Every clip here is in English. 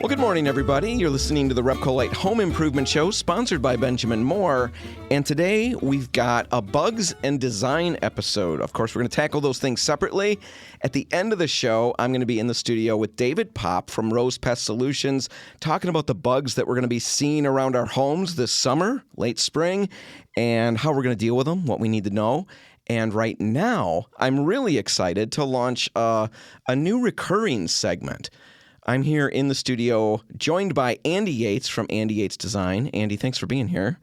Well, good morning, everybody. You're listening to the RepcoLite Home Improvement Show, sponsored by Benjamin Moore. And today we've got a bugs and design episode. Of course, we're going to tackle those things separately. At the end of the show, I'm going to be in the studio with David Popp from Rose Pest Solutions, talking about the bugs that we're going to be seeing around our homes this summer, late spring, and how we're going to deal with them, what we need to know. And right now, I'm really excited to launch a new recurring segment. I'm here in the studio, joined by Andy Yates from Andy Yates Design. Andy, thanks for being here.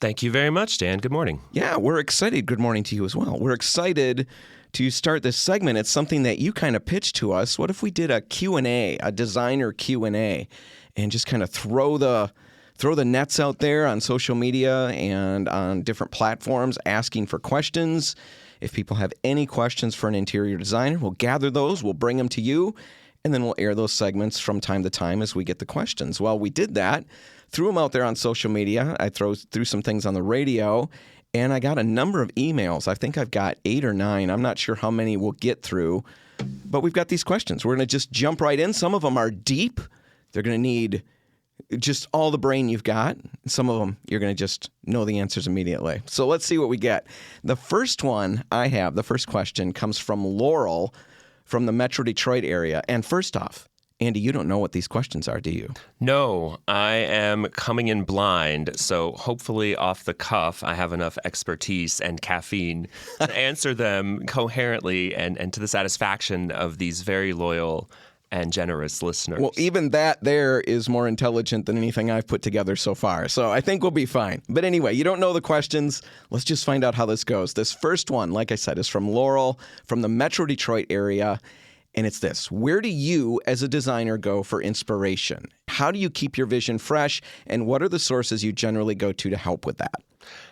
Thank you very much, Dan. Good morning. Yeah, we're excited. Good morning to you as well. We're excited to start this segment. It's something that you kind of pitched to us. What if we did a Q&A, a designer Q&A, and just kind of throw the nets out there on social media and on different platforms asking for questions. If people have any questions for an interior designer, we'll gather those, we'll bring them to you, and then we'll air those segments from time to time as we get the questions. Well, we did that, threw them out there on social media. I threw some things on the radio, and I got a number of emails. I think I've got 8 or 9. I'm not sure how many we'll get through, but we've got these questions. We're going to just jump right in. Some of them are deep. They're going to need just all the brain you've got. Some of them, you're going to just know the answers immediately. So let's see what we get. The first one I have, the first question, comes from Laurel from the Metro Detroit area. And first off, Andy, you don't know what these questions are, do you? No, I am coming in blind, so hopefully off the cuff, I have enough expertise and caffeine to answer them coherently and to the satisfaction of these very loyal and generous listeners. Well, even that there is more intelligent than anything I've put together so far, so I think we'll be fine. But anyway, you don't know the questions. Let's just find out how this goes. This first one, like I said, is from Laurel from the Metro Detroit area, and it's this. Where do you, as a designer, go for inspiration? How do you keep your vision fresh, and what are the sources you generally go to help with that?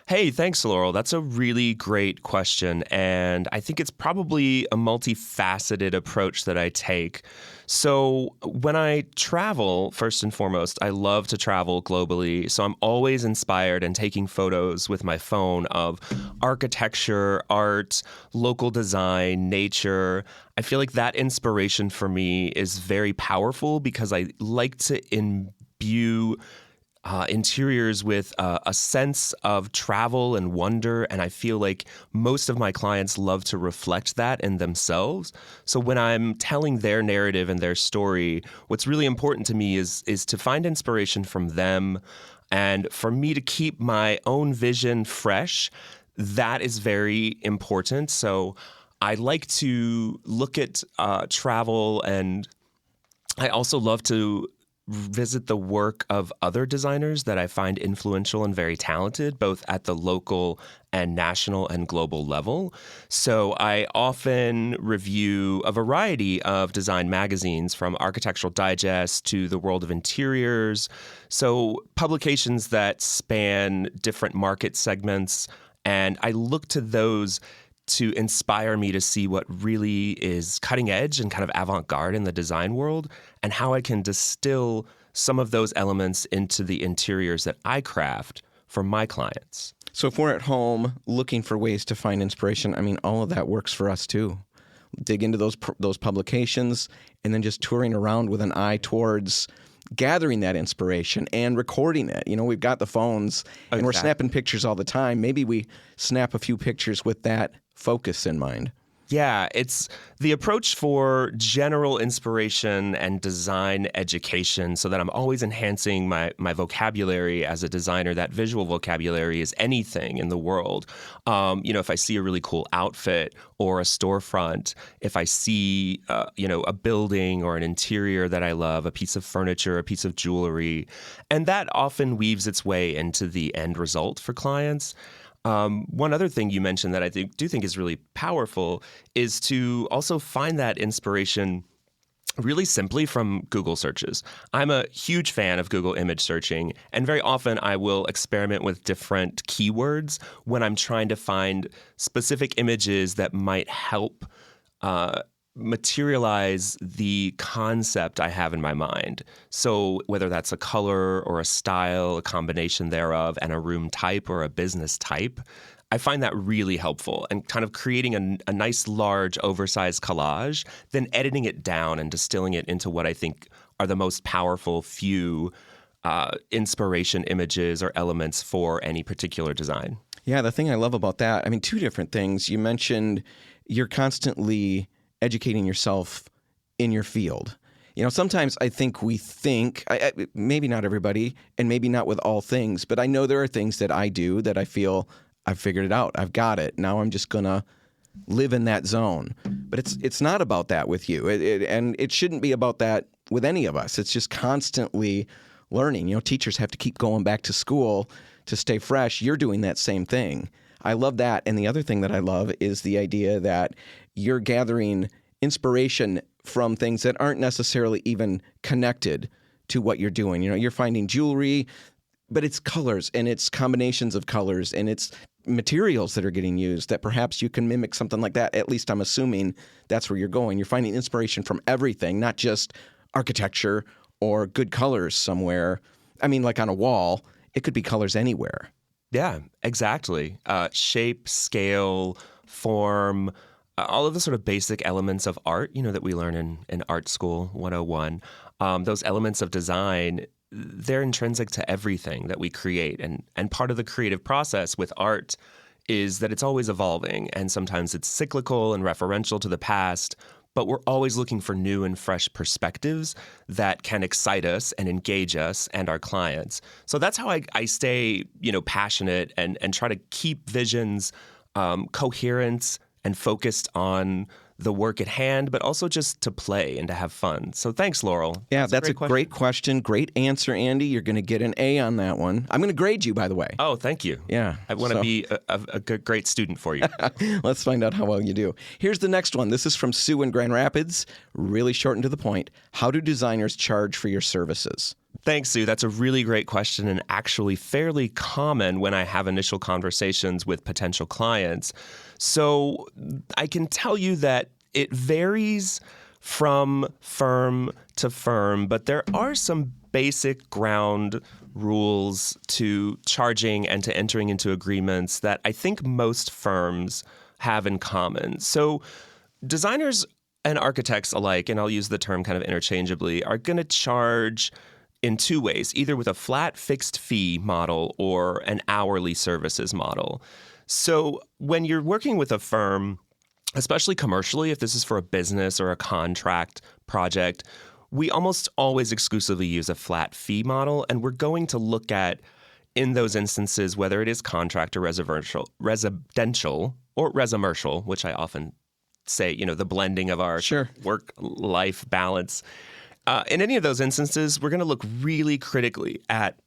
Hey, thanks, Laurel. That's a really great question, and I think it's probably a multifaceted approach that I take. So when I travel, first and foremost, I love to travel globally, so I'm always inspired and taking photos with my phone of architecture, art, local design, nature. I feel like that inspiration for me is very powerful because I like to imbue interiors with a sense of travel and wonder, and I feel like most of my clients love to reflect that in themselves. So when I'm telling their narrative and their story, what's really important to me is to find inspiration from them, and for me to keep my own vision fresh. That is very important. So I like to look at travel, and I also love to visit the work of other designers that I find influential and very talented, both at the local and national and global level. So I often review a variety of design magazines, from Architectural Digest to the World of Interiors. So publications that span different market segments, and I look to those to inspire me to see what really is cutting edge and kind of avant-garde in the design world, and how I can distill some of those elements into the interiors that I craft for my clients. So if we're at home looking for ways to find inspiration, I mean, all of that works for us too. Dig into those publications, and then just touring around with an eye towards gathering that inspiration and recording it. You know, we've got the phones, and we're snapping pictures all the time. Maybe we snap a few pictures with that focus in mind. Yeah, it's the approach for general inspiration and design education, so that I'm always enhancing my vocabulary as a designer. That visual vocabulary is anything in the world. If I see a really cool outfit or a storefront, if I see, a building or an interior that I love, a piece of furniture, a piece of jewelry, and that often weaves its way into the end result for clients. One other thing you mentioned that I do think is really powerful is to also find that inspiration really simply from Google searches. I'm a huge fan of Google image searching, and very often I will experiment with different keywords when I'm trying to find specific images that might help materialize the concept I have in my mind. So whether that's a color or a style, a combination thereof, and a room type or a business type, I find that really helpful, and kind of creating a nice, large, oversized collage, then editing it down and distilling it into what I think are the most powerful few inspiration images or elements for any particular design. Yeah, the thing I love about that, I mean, two different things. You mentioned you're constantly educating yourself in your field. Sometimes I think maybe not everybody, and maybe not with all things, but I know there are things that I do that I feel I've figured it out. I've got it. Now I'm just going to live in that zone. But it's not about that with you. And it shouldn't be about that with any of us. It's just constantly learning. Teachers have to keep going back to school to stay fresh. You're doing that same thing. I love that. And the other thing that I love is the idea that you're gathering inspiration from things that aren't necessarily even connected to what you're doing. You're finding jewelry, but it's colors and it's combinations of colors and it's materials that are getting used that perhaps you can mimic something like that. At least I'm assuming that's where you're going. You're finding inspiration from everything, not just architecture or good colors somewhere. I mean, like on a wall, it could be colors anywhere. Yeah, exactly. Shape, scale, form, all of the sort of basic elements of art, that we learn in Art School 101. Those elements of design, they're intrinsic to everything that we create. And part of the creative process with art is that it's always evolving. And sometimes it's cyclical and referential to the past, but we're always looking for new and fresh perspectives that can excite us and engage us and our clients. So that's how I stay, passionate and try to keep visions coherent and focused on the work at hand, but also just to play and to have fun. So thanks, Laurel. Yeah, that's a great question. Great answer, Andy. You're going to get an A on that one. I'm going to grade you, by the way. Oh, thank you. Yeah. I want to be a great student for you. Let's find out how well you do. Here's the next one. This is from Sue in Grand Rapids. Really short and to the point. How do designers charge for your services? Thanks, Sue. That's a really great question and actually fairly common when I have initial conversations with potential clients. So I can tell you that it varies from firm to firm, but there are some basic ground rules to charging and to entering into agreements that I think most firms have in common. So designers and architects alike, and I'll use the term kind of interchangeably, are going to charge in two ways, either with a flat fixed fee model or an hourly services model. So when you're working with a firm, especially commercially, if this is for a business or a contract project, we almost always exclusively use a flat fee model. And we're going to look at, in those instances, whether it is contract or residential or residential, which I often say, the blending of our work-life balance. In any of those instances, we're going to look really critically at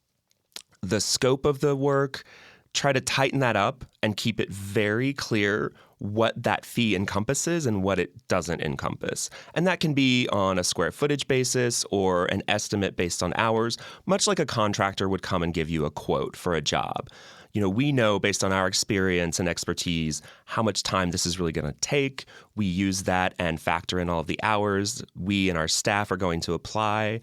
the scope of the work, try to tighten that up and keep it very clear what that fee encompasses and what it doesn't encompass. And that can be on a square footage basis or an estimate based on hours, much like a contractor would come and give you a quote for a job. We know based on our experience and expertise how much time this is really going to take. We use that and factor in all of the hours we and our staff are going to apply.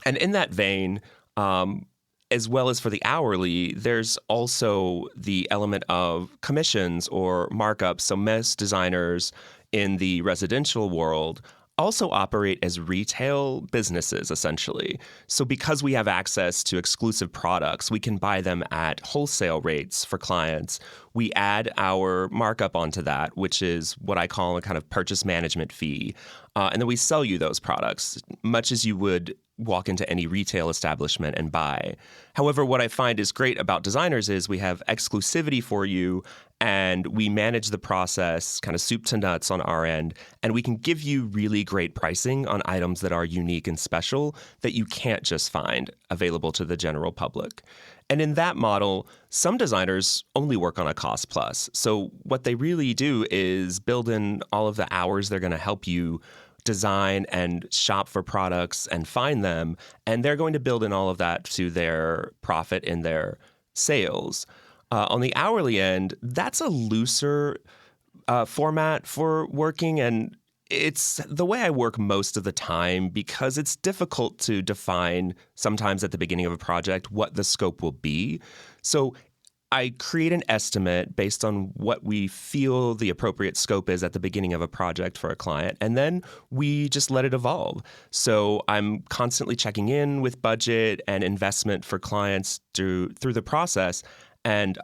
And in that vein, as well as for the hourly, there's also the element of commissions or markups. So most designers in the residential world also operate as retail businesses, essentially. So because we have access to exclusive products, we can buy them at wholesale rates for clients. We add our markup onto that, which is what I call a kind of purchase management fee. And then we sell you those products, much as you would walk into any retail establishment and buy. However, what I find is great about designers is we have exclusivity for you and we manage the process kind of soup to nuts on our end, and we can give you really great pricing on items that are unique and special that you can't just find available to the general public. And in that model, some designers only work on a cost plus. So what they really do is build in all of the hours they're going to help you design and shop for products and find them, and they're going to build in all of that to their profit in their sales. On the hourly end, that's a looser format for working, and it's the way I work most of the time because it's difficult to define sometimes at the beginning of a project what the scope will be. So I create an estimate based on what we feel the appropriate scope is at the beginning of a project for a client, and then we just let it evolve. So I'm constantly checking in with budget and investment for clients through the process, and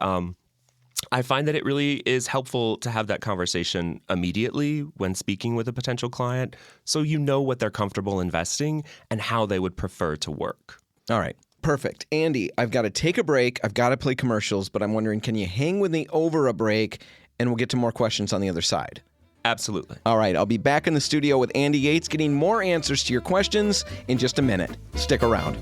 I find that it really is helpful to have that conversation immediately when speaking with a potential client, so you know what they're comfortable investing and how they would prefer to work. All right. Perfect. Andy, I've got to take a break. I've got to play commercials, but I'm wondering, can you hang with me over a break, and we'll get to more questions on the other side? Absolutely. All right. I'll be back in the studio with Andy Yates getting more answers to your questions in just a minute. Stick around.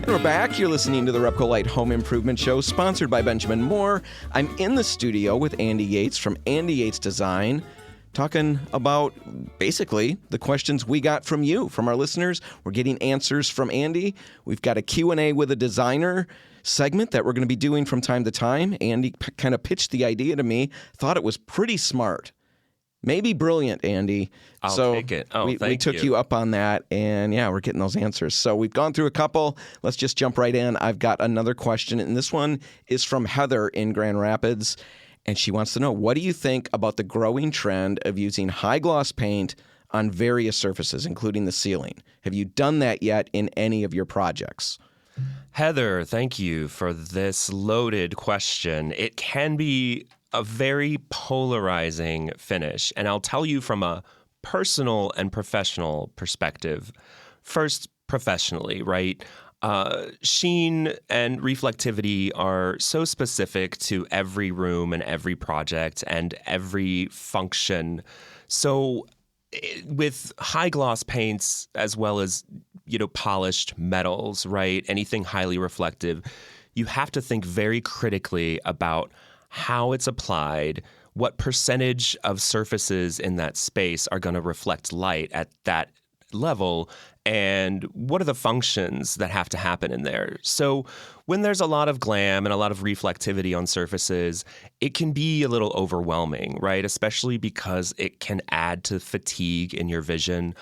We're back. You're listening to the RepcoLite Home Improvement Show, sponsored by Benjamin Moore. I'm in the studio with Andy Yates from Andy Yates Design, talking about basically the questions we got from you, from our listeners. We're getting answers from Andy. We've got a Q&A with a designer segment that we're going to be doing from time to time. Andy kind of pitched the idea to me, thought it was pretty smart. Maybe brilliant, Andy. I'll take it. Oh, we took you up on that, and yeah, we're getting those answers. So we've gone through a couple. Let's just jump right in. I've got another question, and this one is from Heather in Grand Rapids, and she wants to know, what do you think about the growing trend of using high gloss paint on various surfaces, including the ceiling? Have you done that yet in any of your projects? Heather, thank you for this loaded question. It can be a very polarizing finish, and I'll tell you from a personal and professional perspective. First, professionally, right? Sheen and reflectivity are so specific to every room and every project and every function. So with high gloss paints, as well as, polished metals, right? Anything highly reflective, you have to think very critically about how it's applied, what percentage of surfaces in that space are going to reflect light at that level, and what are the functions that have to happen in there. So when there's a lot of glam and a lot of reflectivity on surfaces, it can be a little overwhelming, right? Especially because it can add to fatigue in your vision.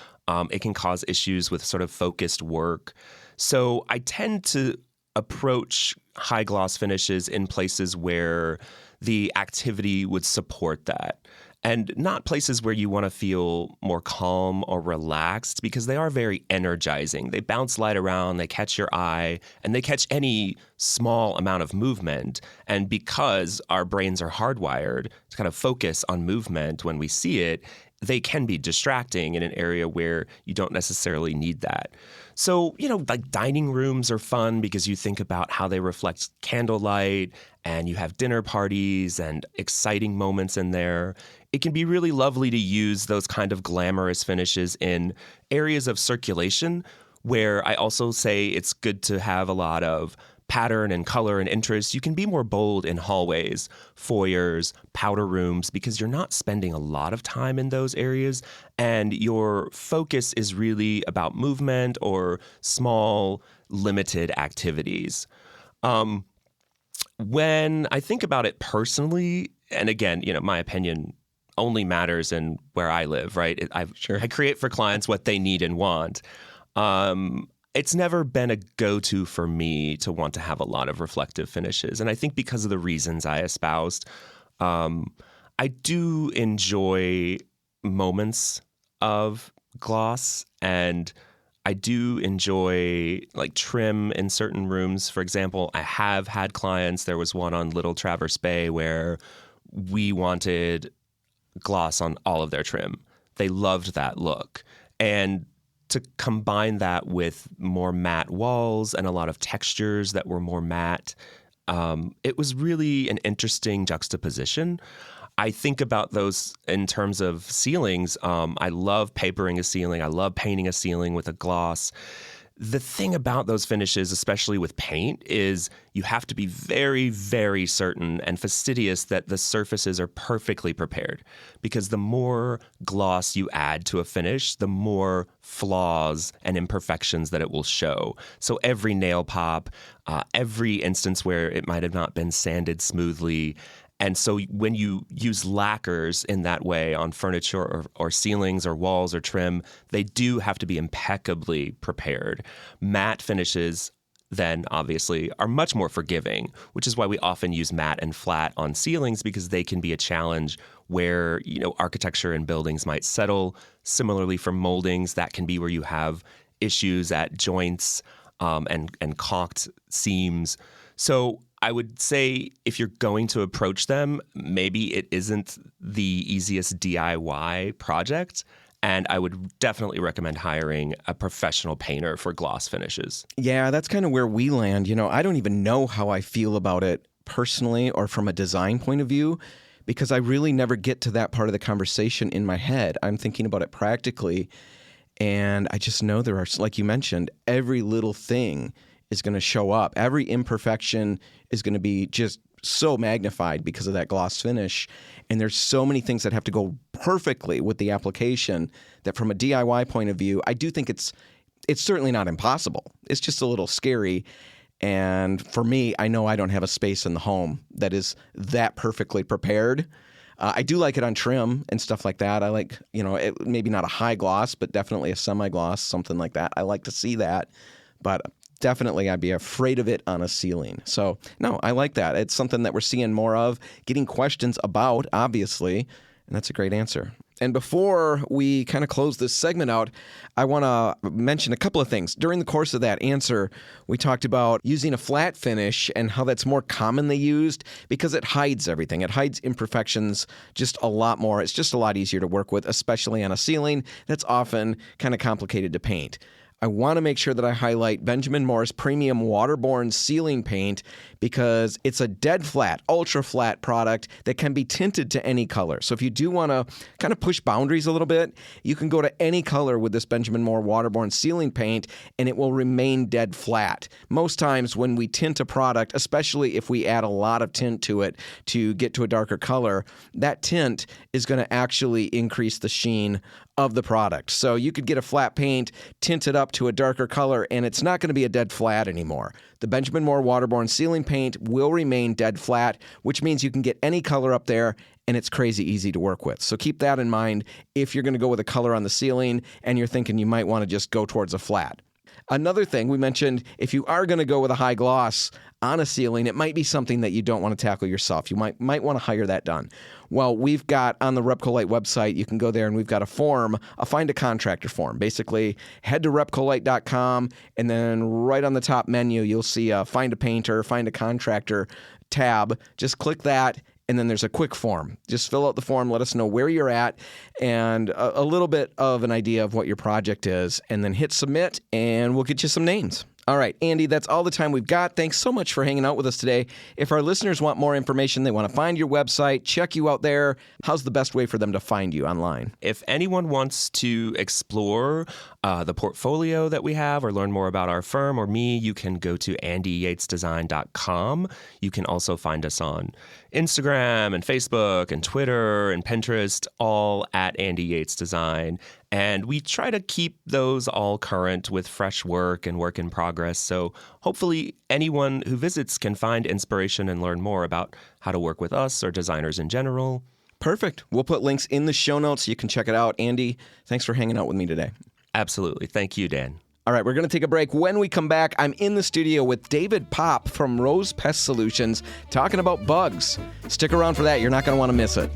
It can cause issues with sort of focused work. So I tend to approach high gloss finishes in places where the activity would support that, and not places where you want to feel more calm or relaxed, because they are very energizing. They bounce light around, they catch your eye, and they catch any small amount of movement. And because our brains are hardwired to kind of focus on movement when we see it, they can be distracting in an area where you don't necessarily need that. So, like dining rooms are fun because you think about how they reflect candlelight, and you have dinner parties and exciting moments in there. It can be really lovely to use those kind of glamorous finishes in areas of circulation, where I also say it's good to have a lot of pattern and color and interest. You can be more bold in hallways, foyers, powder rooms, because you're not spending a lot of time in those areas, and your focus is really about movement or small, limited activities. When I think about it personally, and again, my opinion only matters in where I live, right? I create for clients what they need and want. It's never been a go-to for me to want to have a lot of reflective finishes. And I think because of the reasons I espoused, I do enjoy moments of gloss, and I do enjoy like trim in certain rooms. For example, I have had clients, there was one on Little Traverse Bay where we wanted gloss on all of their trim. They loved that look. And to combine that with more matte walls and a lot of textures that were more matte, it was really an interesting juxtaposition. I think about those in terms of ceilings. I love papering a ceiling. I love painting a ceiling with a gloss. The thing about those finishes, especially with paint, is you have to be very, very certain and fastidious that the surfaces are perfectly prepared. Because the more gloss you add to a finish, the more flaws and imperfections that it will show. So every nail pop, every instance where it might have not been sanded smoothly, And so when you use lacquers in that way on furniture or ceilings or walls or trim, they do have to be impeccably prepared. Matte finishes then obviously are much more forgiving, which is why we often use matte and flat on ceilings, because they can be a challenge where, architecture and buildings might settle. Similarly for moldings, that can be where you have issues at joints and caulked seams. So I would say if you're going to approach them, maybe it isn't the easiest DIY project. And I would definitely recommend hiring a professional painter for gloss finishes. Yeah, that's kind of where we land. I don't even know how I feel about it personally or from a design point of view, because I really never get to that part of the conversation in my head. I'm thinking about it practically. And I just know there are, like you mentioned, every little thing is going to show up. Every imperfection is going to be just so magnified because of that gloss finish. And there's so many things that have to go perfectly with the application that from a DIY point of view, I do think it's certainly not impossible. It's just a little scary. And for me, I know I don't have a space in the home that is that perfectly prepared. I do like it on trim and stuff like that. I like, maybe not a high gloss, but definitely a semi-gloss, something like that. I like to see that. But definitely I'd be afraid of it on a ceiling. So, no, I like that. It's something that we're seeing more of, getting questions about, obviously, and that's a great answer. And before we kind of close this segment out, I want to mention a couple of things. During the course of that answer, we talked about using a flat finish and how that's more commonly used because it hides everything. It hides imperfections just a lot more. It's just a lot easier to work with, especially on a ceiling that's often kind of complicated to paint. I want to make sure that I highlight Benjamin Moore's premium waterborne ceiling paint because it's a dead flat, ultra flat product that can be tinted to any color. So if you do want to kind of push boundaries a little bit, you can go to any color with this Benjamin Moore waterborne ceiling paint and it will remain dead flat. Most times when we tint a product, especially if we add a lot of tint to it to get to a darker color, that tint is going to actually increase the sheen of the product. So you could get a flat paint, tint it up to a darker color, and it's not going to be a dead flat anymore. The Benjamin Moore waterborne ceiling paint will remain dead flat, which means you can get any color up there, and it's crazy easy to work with. So keep that in mind if you're going to go with a color on the ceiling and you're thinking you might want to just go towards a flat. Another thing we mentioned, if you are going to go with a high gloss on a ceiling, it might be something that you don't want to tackle yourself. You might want to hire that done. Well, we've got on the RepcoLite website, you can go there and we've got a form, a find a contractor form. Basically, head to RepcoLite.com and then right on the top menu, you'll see a find a painter, find a contractor tab. Just click that. And then there's a quick form. Just fill out the form, let us know where you're at, and a little bit of an idea of what your project is, and then hit submit, and we'll get you some names. All right, Andy, that's all the time we've got. Thanks so much for hanging out with us today. If our listeners want more information, they want to find your website, check you out there, how's the best way for them to find you online? If anyone wants to explore the portfolio that we have or learn more about our firm or me, you can go to andyyatesdesign.com. You can also find us on Instagram and Facebook and Twitter and Pinterest, all at Andy Yates Design. And we try to keep those all current with fresh work and work in progress. So hopefully anyone who visits can find inspiration and learn more about how to work with us or designers in general. Perfect. We'll put links in the show notes so you can check it out. Andy, thanks for hanging out with me today. Absolutely. Thank you, Dan. All right, we're going to take a break. When we come back, I'm in the studio with David Popp from Rose Pest Solutions talking about bugs. Stick around for that. You're not going to want to miss it.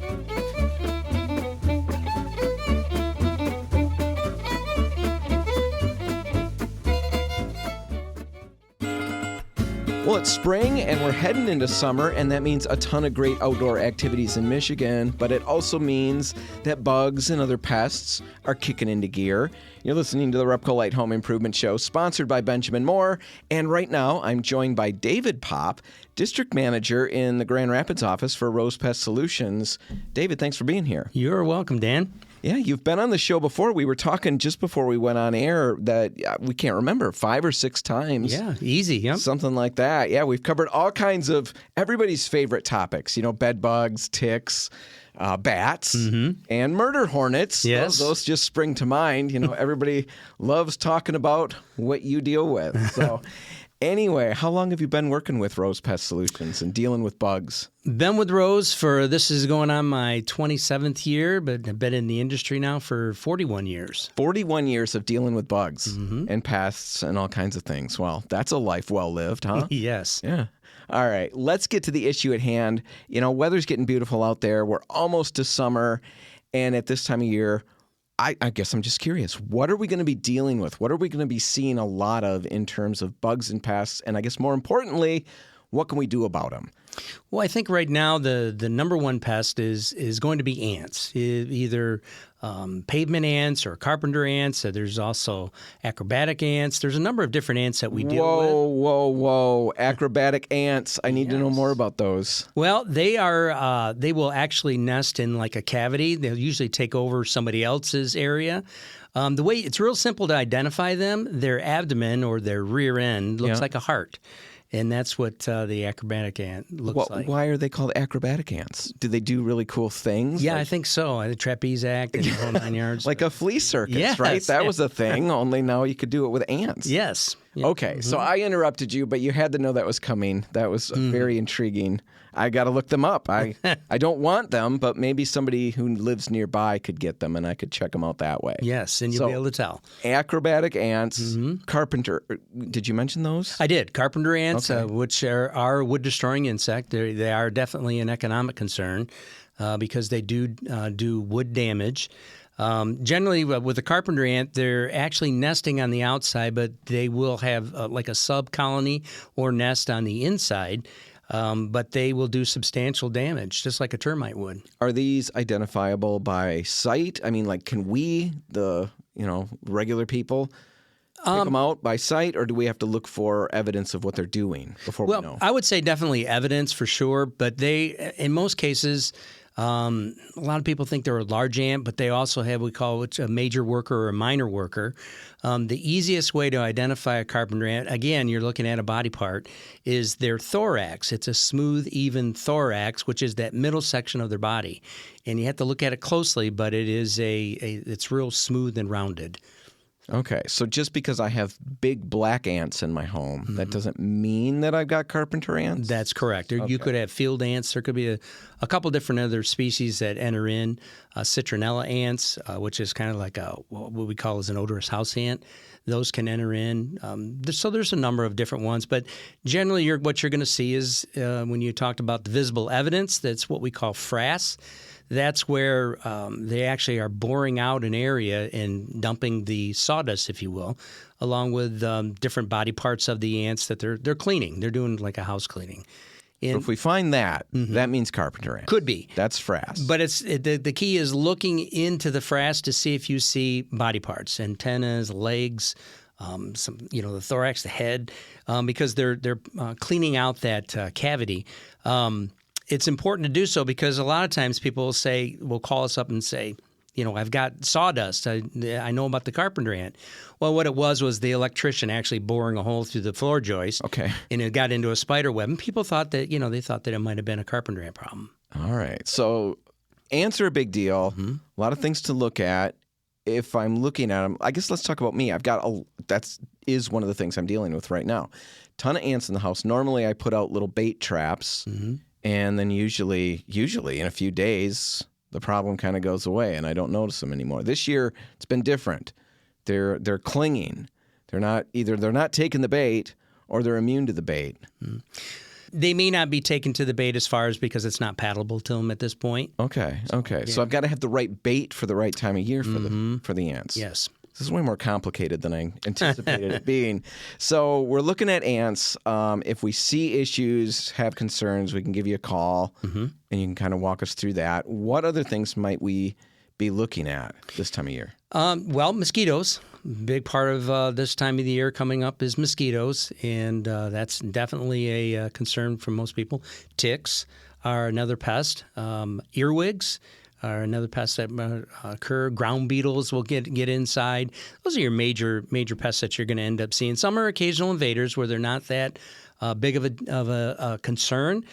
Well, it's spring and we're heading into summer, and that means a ton of great outdoor activities in Michigan, but it also means that bugs and other pests are kicking into gear. You're listening to the RepcoLite Home Improvement Show, sponsored by Benjamin Moore, and right now I'm joined by David Popp, District Manager in the Grand Rapids office for Rose Pest Solutions. David, thanks for being here. You're welcome, Dan. Yeah, you've been on the show before. We were talking just before we went on air that we can't remember, 5 or 6 times. Yeah, easy. Yep. Something like that. Yeah, we've covered all kinds of everybody's favorite topics, bed bugs, ticks, bats, and murder hornets. Yes. Those just spring to mind. Everybody loves talking about what you deal with. So. Anyway, how long have you been working with Rose Pest Solutions and dealing with bugs? Been with Rose this is going on my 27th year, but I've been in the industry now for 41 years. 41 years of dealing with bugs and pests and all kinds of things. Well, that's a life well lived, huh? Yes. Yeah. All right, let's get to the issue at hand. Weather's getting beautiful out there. We're almost to summer, and at this time of year, I guess I'm just curious. What are we going to be dealing with? What are we going to be seeing a lot of in terms of bugs and pests? And I guess more importantly, what can we do about them? Well, I think right now the number one pest is going to be ants, either pavement ants or carpenter ants. There's also acrobatic ants. There's a number of different ants that we deal with. Whoa. Acrobatic ants. I need to know more about those. Well, they will actually nest in like a cavity. They'll usually take over somebody else's area. The way it's real simple to identify them, their abdomen or their rear end looks like a heart. And that's what the acrobatic ant looks like. Why are they called acrobatic ants? Do they do really cool things? Yeah, I think so. The trapeze act and the whole 9 yards. Like a flea circus, yes. right? That was a thing, only now you could do it with ants. Yes. Yeah. Okay, so I interrupted you, but you had to know that was coming. That was very intriguing. I got to look them up. I don't want them, but maybe somebody who lives nearby could get them, and I could check them out that way. Yes, and you'll be able to tell. Acrobatic ants, carpenter. Did you mention those? I did. Carpenter ants, which are wood-destroying insect. They are definitely an economic concern because they do wood damage. Generally, with a carpenter ant, they're actually nesting on the outside, but they will have like a sub-colony or nest on the inside. But they will do substantial damage, just like a termite would. Are these identifiable by sight? I mean, like, can we, the regular people, pick them out by sight, or do we have to look for evidence of what they're doing before we know? Well, I would say definitely evidence for sure, but they, in most cases, a lot of people think they're a large ant, but they also have what we call a major worker or a minor worker. The easiest way to identify a carpenter ant, again, you're looking at a body part, is their thorax. It's a smooth, even thorax, which is that middle section of their body. And you have to look at it closely, but it is it's real smooth and rounded. Okay, so just because I have big black ants in my home, that doesn't mean that I've got carpenter ants? That's correct. You could have field ants. There could be a couple different other species that enter in. Citronella ants, which is kind of like what we call as an odorous house ant. Those can enter in. So there's a number of different ones. But generally, what you're going to see is when you talked about the visible evidence, that's what we call Frass. That's where they actually are boring out an area and dumping the sawdust, if you will, along with different body parts of the ants that they're cleaning. They're doing like a house cleaning. So if we find that, that means carpenter ant. Could be. That's Frass. But the key is looking into the Frass to see if you see body parts, antennas, legs, the thorax, the head, because they're cleaning out that cavity. It's important to do so because a lot of times people will call us up and say, I've got sawdust. I know about the carpenter ant. Well, what it was the electrician actually boring a hole through the floor joist. Okay. And it got into a spider web. And people thought that, they thought that it might have been a carpenter ant problem. All right. So ants are a big deal. A lot of things to look at. If I'm looking at them, I guess let's talk about me. That is one of the things I'm dealing with right now. Ton of ants in the house. Normally I put out little bait traps. And then usually in a few days, the problem kind of goes away, and I don't notice them anymore. This year, it's been different. They're clinging. They're not taking the bait, or they're immune to the bait. They may not be taken to the bait as far as because it's not palatable to them at this point. Okay. So I've got to have the right bait for the right time of year for the ants. Yes. This is way more complicated than I anticipated it being. So we're looking at ants. If we see issues, have concerns, we can give you a call, and you can kind of walk us through that. What other things might we be looking at this time of year? Well, mosquitoes. Big part of this time of the year coming up is mosquitoes, and that's definitely a concern for most people. Ticks are another pest. Earwigs are another pest that occur. Ground beetles will get inside. Those are your major pests that you're going to end up seeing. Some are occasional invaders where they're not that big of a concern,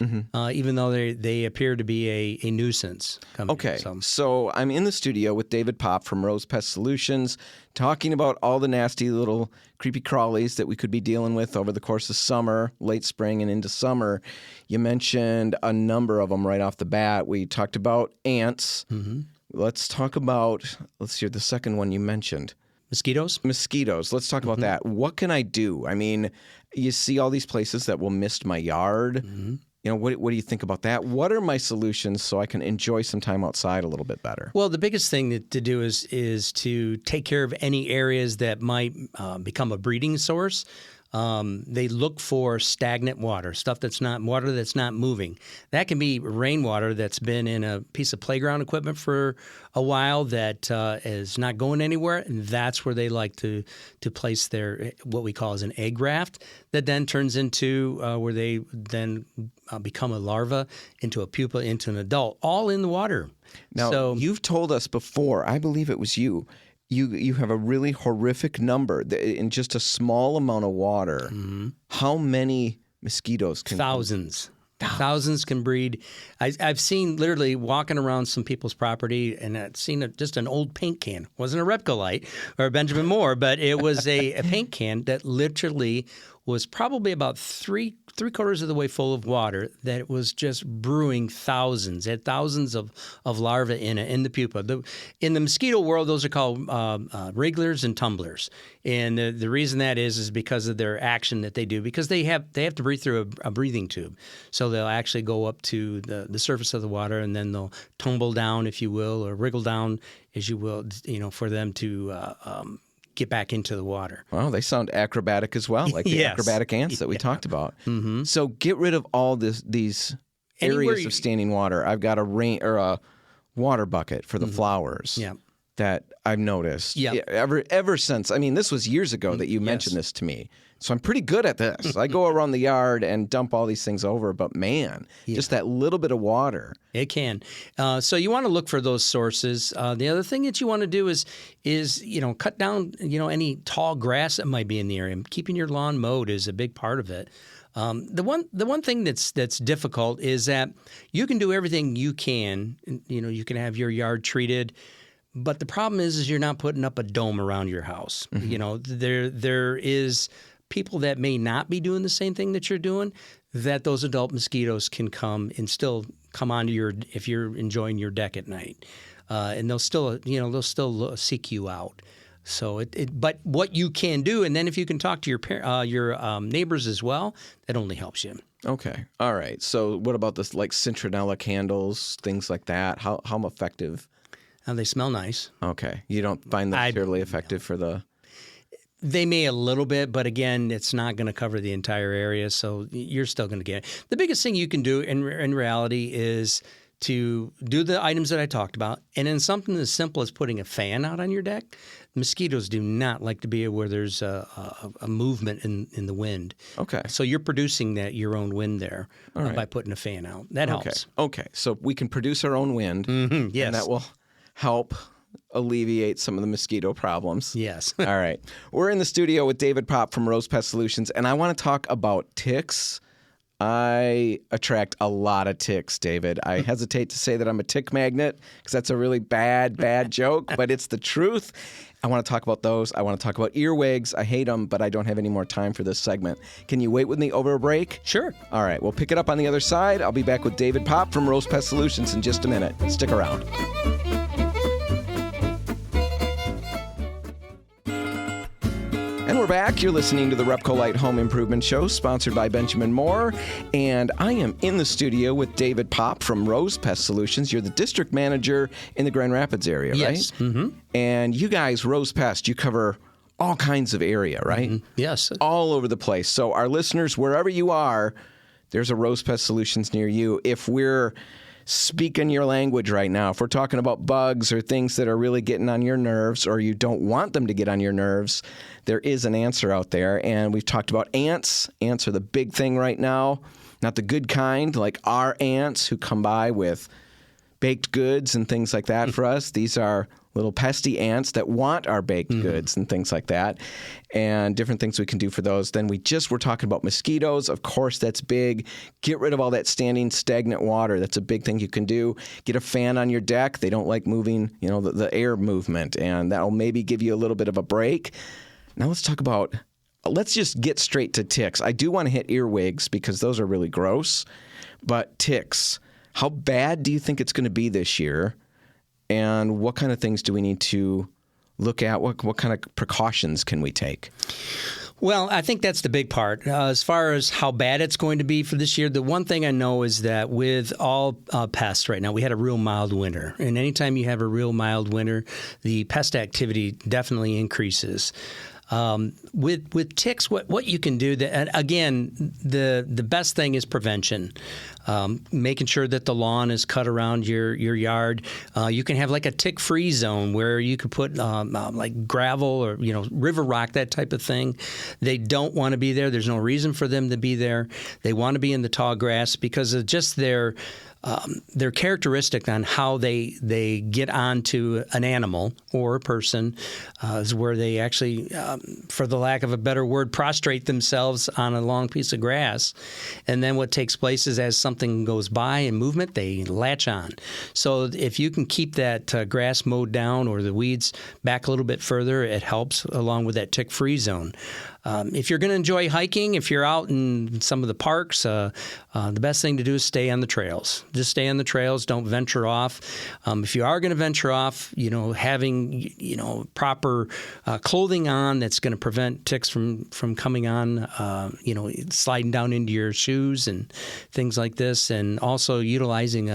even though they appear to be a nuisance. Okay, so I'm in the studio with David Popp from Rose Pest Solutions, talking about all the nasty little creepy crawlies that we could be dealing with over the course of summer, late spring, and into summer. You mentioned a number of them right off the bat. We talked about ants. Let's talk about, let's hear the second one you mentioned. Mosquitoes? Mosquitoes. Let's talk about that. What can I do? I mean, you see all these places that will mist my yard. You know, what do you think about that? What are my solutions so I can enjoy some time outside a little bit better? Well, the biggest thing to do is to take care of any areas that might become a breeding source. They look for stagnant water, stuff that's not water that's not moving. That can be rainwater that's been in a piece of playground equipment for a while that is not going anywhere, and that's where they like to place their what we call as an egg raft that then turns into where they then become a larva, into a pupa, into an adult, all in the water. Now, so, you've told us before, I believe it was you. You have a really horrific number in just a small amount of water. How many mosquitoes can thousands. Thousands can breed. I've seen literally walking around some people's property, and I've seen just an old paint can. It wasn't a RepcoLite or a Benjamin Moore, but it was a paint can that literally was probably about three-quarters of the way full of water that was just brewing thousands. It had thousands of larvae in the pupa. In the mosquito world, those are called wrigglers and tumblers. And the reason that is because of their action that they do, because they have to breathe through a breathing tube. So they'll actually go up to the surface of the water, and then they'll tumble down, if you will, or wriggle down, as you will, for them to get back into the water. Well, they sound acrobatic as well, like the acrobatic ants that we talked about. So get rid of all these areas of standing water. I've got a water bucket for the flowers that I've noticed ever since. I mean, this was years ago that you mentioned this to me. So I'm pretty good at this. I go around the yard and dump all these things over, but man, just that little bit of water. It can. So you want to look for those sources. The other thing that you want to do is cut down any tall grass that might be in the area. Keeping your lawn mowed is a big part of it. The one thing that's difficult is that you can do everything you can. You can have your yard treated. But the problem is you're not putting up a dome around your house. There is people that may not be doing the same thing that you're doing, that those adult mosquitoes can come and still come onto if you're enjoying your deck at night, and they'll still seek you out. So but what you can do, and then if you can talk to your neighbors as well, that only helps you. Okay, all right. So what about this, like citronella candles, things like that? How effective? They smell nice. Okay, you don't find them terribly effective for the. They may a little bit, but again, it's not going to cover the entire area, so you're still going to get it. The biggest thing you can do in reality is to do the items that I talked about, and then something as simple as putting a fan out on your deck. Mosquitoes do not like to be where there's a movement in the wind. Okay. So you're producing your own wind there by putting a fan out. That helps. Okay, so we can produce our own wind, yes. and that will help alleviate some of the mosquito problems. Yes. All right. We're in the studio with David Popp from Rose Pest Solutions, and I want to talk about ticks. I attract a lot of ticks, David. I hesitate to say that I'm a tick magnet because that's a really bad joke, but it's the truth. I want to talk about those. I want to talk about earwigs. I hate them, but I don't have any more time for this segment. Can you wait with me over a break? Sure. All right. We'll pick it up on the other side. I'll be back with David Popp from Rose Pest Solutions in just a minute. Stick around. And we're back. You're listening to the RepcoLite Home Improvement Show, sponsored by Benjamin Moore. And I am in the studio with David Popp from Rose Pest Solutions. You're the district manager in the Grand Rapids area, right? Yes. Mm-hmm. And you guys, Rose Pest, you cover all kinds of area, right? Mm-hmm. Yes. All over the place. So our listeners, wherever you are, there's a Rose Pest Solutions near you. If we're speaking your language right now, if we're talking about bugs or things that are really getting on your nerves, or you don't want them to get on your nerves, there is an answer out there. And we've talked about ants. Ants are the big thing right now. Not the good kind, like our ants who come by with baked goods and things like that for us. These are little pesty ants that want our baked goods and things like that, and different things we can do for those. Then we just were talking about mosquitoes. Of course, that's big. Get rid of all that standing stagnant water. That's a big thing you can do. Get a fan on your deck. They don't like moving, the air movement, and that'll maybe give you a little bit of a break. Now let's just get straight to ticks. I do want to hit earwigs because those are really gross, but ticks, how bad do you think it's going to be this year? And what kind of things do we need to look at? What kind of precautions can we take? Well, I think that's the big part. As far as how bad it's going to be for this year, the one thing I know is that with all pests right now, we had a real mild winter. And anytime you have a real mild winter, the pest activity definitely increases. With ticks, what you can do, and again, the best thing is prevention. Making sure that the lawn is cut around your yard. You can have like a tick-free zone where you could put like gravel or river rock, that type of thing. They don't want to be there. There's no reason for them to be there. They want to be in the tall grass because of just their characteristic on how they get onto an animal or a person is where they actually, for the lack of a better word, prostrate themselves on a long piece of grass. And then what takes place is as something goes by in movement, they latch on. So if you can keep that grass mowed down or the weeds back a little bit further, it helps along with that tick-free zone. If you're going to enjoy hiking, if you're out in some of the parks, the best thing to do is stay on the trails. Just stay on the trails. Don't venture off. If you are going to venture off, having proper clothing on that's going to prevent ticks from coming on, sliding down into your shoes and things like this, and also utilizing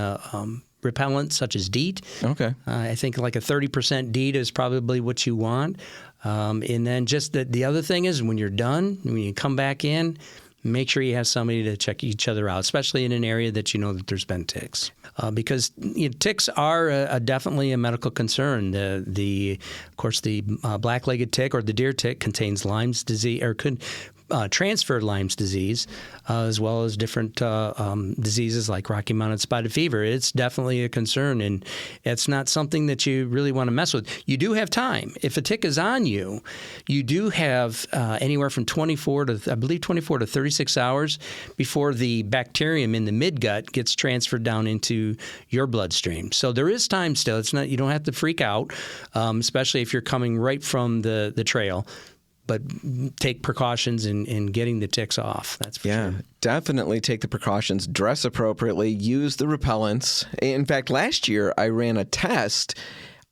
repellent such as DEET. Okay. I think like a 30% DEET is probably what you want. And then just the other thing is when you're done, when you come back in, make sure you have somebody to check each other out, especially in an area that that there's been ticks. Because ticks are definitely a medical concern. Of course, the black-legged tick or the deer tick contains Lyme's disease or could transfer Lyme's disease, as well as different diseases like Rocky Mountain spotted fever. It's definitely a concern, and it's not something that you really want to mess with. You do have time. If a tick is on you, you do have anywhere from 24 to 36 hours before the bacterium in the midgut gets transferred down into your bloodstream. So there is time still. It's not, you don't have to freak out, especially if you're coming right from the trail. But take precautions in getting the ticks off. That's for sure. Definitely take the precautions. Dress appropriately. Use the repellents. In fact, last year I ran a test.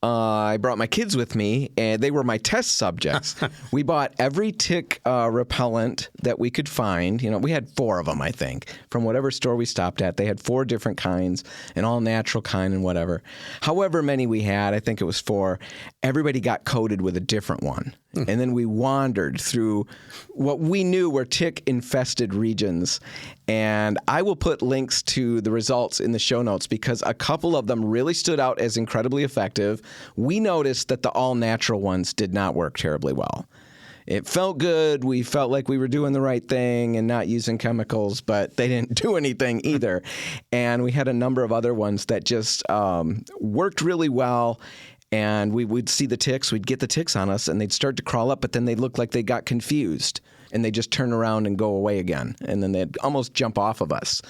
I brought my kids with me, and they were my test subjects. We bought every tick repellent that we could find. We had 4 of them, I think, from whatever store we stopped at. They had 4 different kinds, an all-natural kind and whatever. However many we had, I think it was 4, everybody got coated with a different one. And then we wandered through what we knew were tick-infested regions. And I will put links to the results in the show notes because a couple of them really stood out as incredibly effective. We noticed that the all-natural ones did not work terribly well. It felt good. We felt like we were doing the right thing and not using chemicals, but they didn't do anything either. And we had a number of other ones that just worked really well. And we would see the ticks, we'd get the ticks on us, and they'd start to crawl up, but then they'd look like they got confused, and they'd just turn around and go away again, and then they'd almost jump off of us.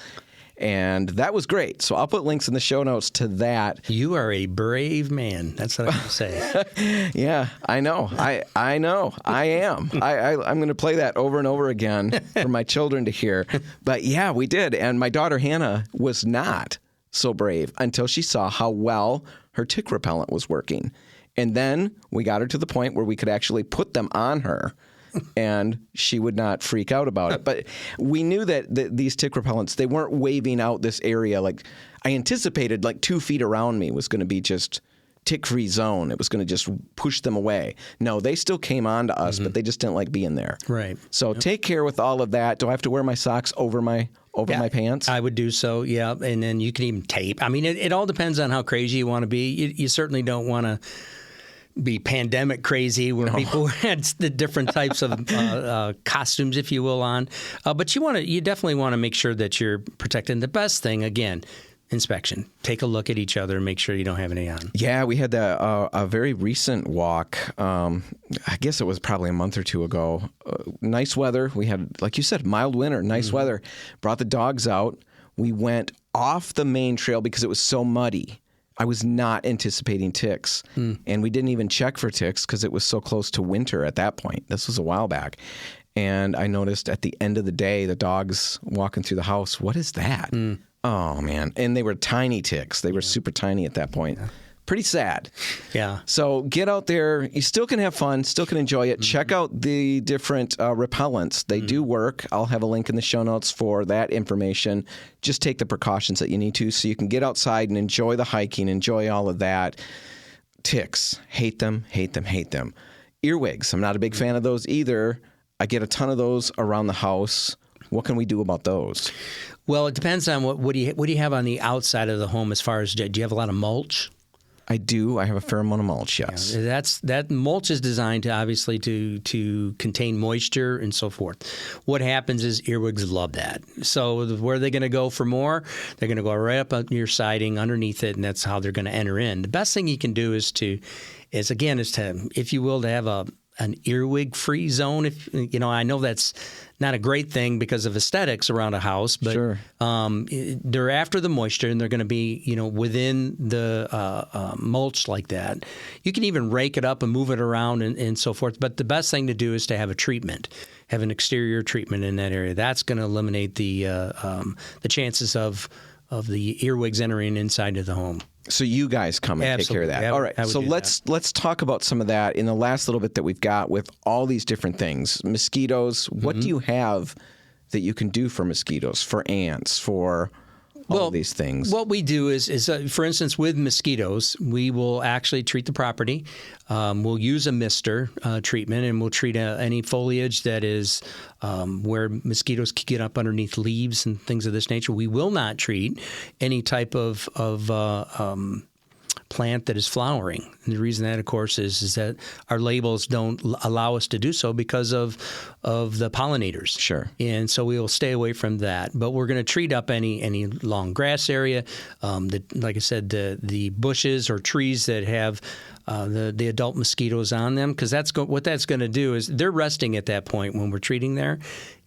And that was great. So I'll put links in the show notes to that. You are a brave man. That's what I can say. Yeah, I know. I know. I am. I'm going to play that over and over again for my children to hear. But yeah, we did. And my daughter Hannah was not so brave until she saw how well her tick repellent was working. And then we got her to the point where we could actually put them on her and she would not freak out about it. But we knew that these tick repellents, they weren't waving out this area. Like I anticipated like 2 feet around me was going to be just tick-free zone. It was going to just push them away. No, they still came on to us, but they just didn't like being there. Right. So take care with all of that. Do I have to wear my socks over my pants? I would do so, yeah. And then you can even tape. I mean, it all depends on how crazy you want to be. You certainly don't want to be pandemic crazy where people had the different types of costumes, if you will, on. But you definitely want to make sure that you're protecting. The best thing, again, inspection. Take a look at each other and make sure you don't have any on. Yeah, we had a very recent walk. I guess it was probably a month or two ago. Nice weather. We had, like you said, mild winter, nice weather. Brought the dogs out. We went off the main trail because it was so muddy. I was not anticipating ticks. And we didn't even check for ticks because it was so close to winter at that point. This was a while back. And I noticed at the end of the day, the dogs walking through the house, what is that? Oh, man. And they were tiny ticks. They were super tiny at that point. Pretty sad. Yeah. So get out there. You still can have fun, still can enjoy it. Check out the different repellents. They do work. I'll have a link in the show notes for that information. Just take the precautions that you need to so you can get outside and enjoy the hiking, enjoy all of that. Ticks. Hate them, hate them, hate them. Earwigs. I'm not a big fan of those either. I get a ton of those around the house. What can we do about those? Well, it depends on what do you have on the outside of the home as far as, do you have a lot of mulch? I do. I have a fair amount of mulch, yes. Yeah, that mulch is designed to obviously to contain moisture and so forth. What happens is earwigs love that. So where are they going to go for more? They're going to go right up on your siding underneath it, and that's how they're going to enter in. The best thing you can do is to, if you will, to have an earwig-free zone. If I know that's not a great thing because of aesthetics around a house, but Sure. They're after the moisture, and they're going to be, within the mulch like that. You can even rake it up and move it around and so forth. But the best thing to do is to have a treatment, have an exterior treatment in that area. That's going to eliminate the chances of the earwigs entering inside of the home. So you guys come and take care of that. Yeah, all right. So let's talk about some of that in the last little bit that we've got with all these different things. Mosquitoes. What do you have that you can do for mosquitoes, for ants, for all of these things? What we do is for instance, with mosquitoes, we will actually treat the property. We'll use a mister treatment, and we'll treat any foliage that is where mosquitoes can get up underneath leaves and things of this nature. We will not treat any type of plant that is flowering. And the reason that, of course, is that our labels don't allow us to do so because of the pollinators. Sure. And so we will stay away from that. But we're going to treat up any long grass area. Like I said, the bushes or trees that have the adult mosquitoes on them, because what that's going to do is they're resting at that point when we're treating there,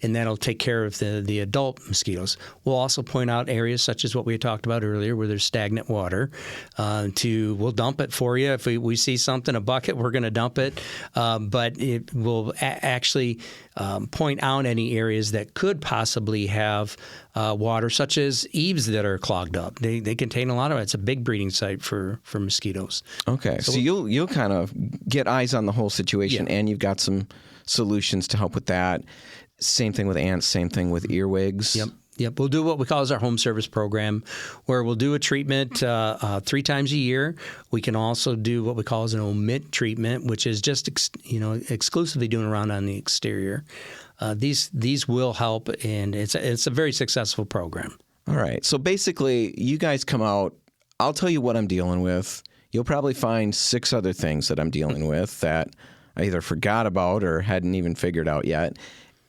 and that'll take care of the adult mosquitoes. We'll also point out areas such as what we talked about earlier where there's stagnant water. We'll dump it for you. If we see something, a bucket, we're going to dump it. But it will actually point out any areas that could possibly have water, such as eaves that are clogged up. They contain a lot of it. It's a big breeding site for mosquitoes. Okay. So you'll kind of get eyes on the whole situation, and you've got some solutions to help with that. Same thing with ants, same thing with earwigs. Yep. We'll do what we call as our home service program, where we'll do a treatment 3 times a year. We can also do what we call as an omit treatment, which is just exclusively doing around on the exterior. These will help, and it's a very successful program. All right. So basically, you guys come out. I'll tell you what I'm dealing with. You'll probably find 6 other things that I'm dealing with that I either forgot about or hadn't even figured out yet.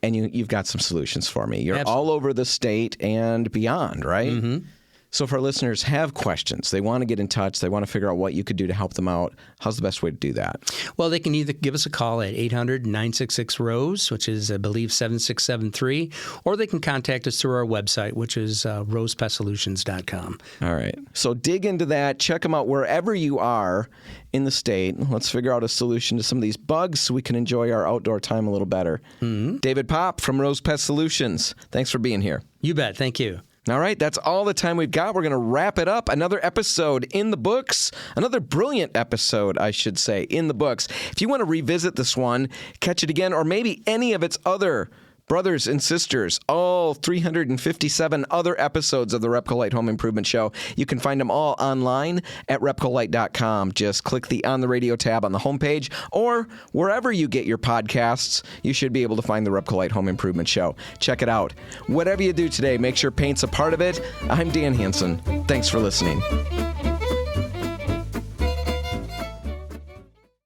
And you've got some solutions for me. You're all over the state and beyond, right? Mm-hmm. So if our listeners have questions, they want to get in touch, they want to figure out what you could do to help them out, how's the best way to do that? Well, they can either give us a call at 800-966-ROSE, which is, I believe, 7673, or they can contact us through our website, which is rosepestsolutions.com. All right. So dig into that. Check them out wherever you are in the state. Let's figure out a solution to some of these bugs so we can enjoy our outdoor time a little better. Mm-hmm. David Popp from Rose Pest Solutions. Thanks for being here. You bet. Thank you. All right, that's all the time we've got. We're going to wrap it up. Another episode in the books. Another brilliant episode, I should say, in the books. If you want to revisit this one, catch it again, or maybe any of its other brothers and sisters, all 357 other episodes of the RepcoLite Home Improvement Show, you can find them all online at RepcoLite.com. Just click the On the Radio tab on the homepage, or wherever you get your podcasts, you should be able to find the RepcoLite Home Improvement Show. Check it out. Whatever you do today, make sure paint's a part of it. I'm Dan Hansen. Thanks for listening.